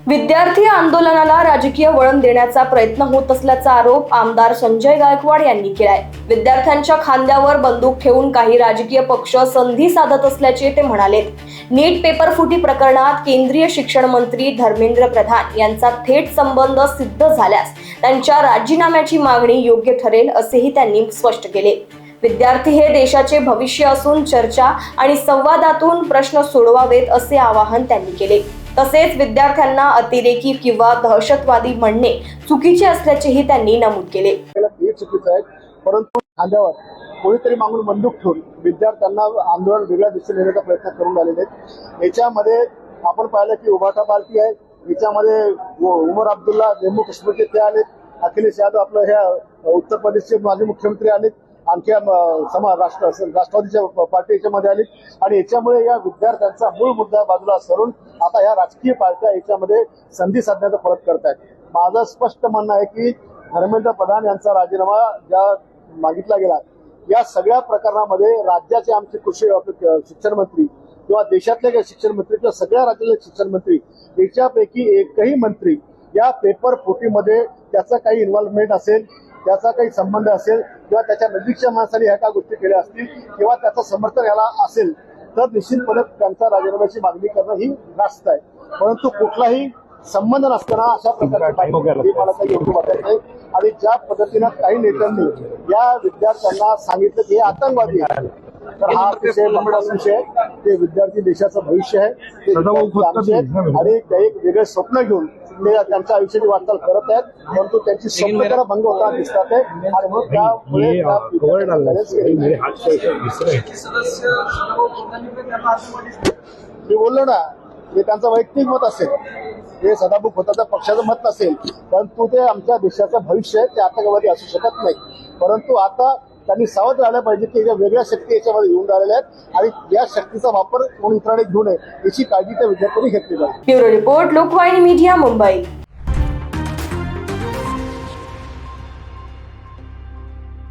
विद्यार्थी आंदोलनाला राजकीय वळण देण्याचा प्रयत्न होत असल्याचा आरोप आमदार संजय गायकवाड यांनी केलाय। विद्यार्थ्यांच्या खांद्यावर बंदूक ठेवून काही राजकीय पक्ष संधी साधत असल्याचे ते म्हणाले। नीट पेपर फुटी प्रकरणात केंद्रीय शिक्षण मंत्री धर्मेंद्र प्रधान यांचा थेट संबंध सिद्ध झाल्यास त्यांच्या राजीनाम्याची मागणी योग्य ठरेल असेही त्यांनी स्पष्ट केले। विद्यार्थी हे देशाचे भविष्य असून चर्चा आणि संवादातून प्रश्न सोडवावेत असे आवाहन त्यांनी केले। तसेच विद्यार्थ्यांना अतिरेकी किंवा दहशतवादी म्हणणे चुकीचे असल्याचेही त्यांनी नमूद केले। चुकीचं आहे, परंतु खांद्यावर कोणीतरी मागून बंदूक ठेवून विद्यार्थ्यांना आंदोलन वेगळ्या दिशेने नेण्याचा प्रयत्न करून राहिलेले आहेत। याच्यामध्ये आपण पाहिलं की उभाटा पार्टी आहे, याच्यामध्ये उमर अब्दुल्ला जम्मू काश्मीरचे ते आले, अखिलेश यादव आपलं ह्या उत्तर प्रदेशचे माजी मुख्यमंत्री आले, आणखी राष्ट्रवादीच्या पार्टी मध्ये आली आणि याच्यामुळे या विद्यार्थ्यांचा मूळ मुद्दा बाजूला सरून आता या राजकीय पार्ट्या याच्यामध्ये संधी साधण्याचा प्रयत्न करत आहेत। माझं स्पष्ट म्हणणं आहे की धर्मेंद्र प्रधान यांचा राजीनामा ज्या मागितला गेला, या सगळ्या प्रकरणामध्ये राज्याचे आमचे कृषी शिक्षण मंत्री किंवा देशातले शिक्षण मंत्री किंवा सगळ्या राज्यातले शिक्षण मंत्री याच्यापैकी एकही मंत्री या पेपर फुटीमध्ये त्याचा काही इन्व्हॉल्वमेंट असेल, त्याचा काही संबंध असेल किंवा त्याच्या नजीकच्या माणसाने ह्या काही गोष्टी केल्या असतील किंवा त्याचं समर्थन याला असेल तर निश्चितपणे त्यांचा राजीनाम्याची मागणी करणं ही रास्त आहे। परंतु कुठलाही संबंध नसताना अशा प्रकारची मला काही योग्य वाटत नाही। आणि ज्या पद्धतीनं काही नेत्यांनी या विद्यार्थ्यांना सांगितलं की हे आतंकवादी आहे, तर हा विषय विषय आहे। ते विद्यार्थी देशाचं भविष्य आहे, आणि ते एक वेगळे स्वप्न घेऊन त्यांच्या आयुष्याची वाटचाल करत आहेत, परंतु त्यांची स्वप्न भंग होताना दिसतात आहे आणि म्हणून त्यामुळे मी बोललो ना, हे त्यांचं वैयक्तिक मत असेल, हे सदाभाऊ खोताच्या पक्षाचं मत नसेल, परंतु ते आमच्या देशाचं भविष्य आहे, ते आतंकवादी असू शकत नाही। परंतु आता त्यांनी सावध राहिलं पाहिजे की वेगळ्या शक्ती याच्यामध्ये येऊन राहिल्या आहेत आणि या शक्तीचा वापर कोणी इतरांनी घेऊ नये याची काळजी त्या विद्यार्थ्यांनी घेतली पाहिजे। Bureau report, Lokvahini media, Mumbai.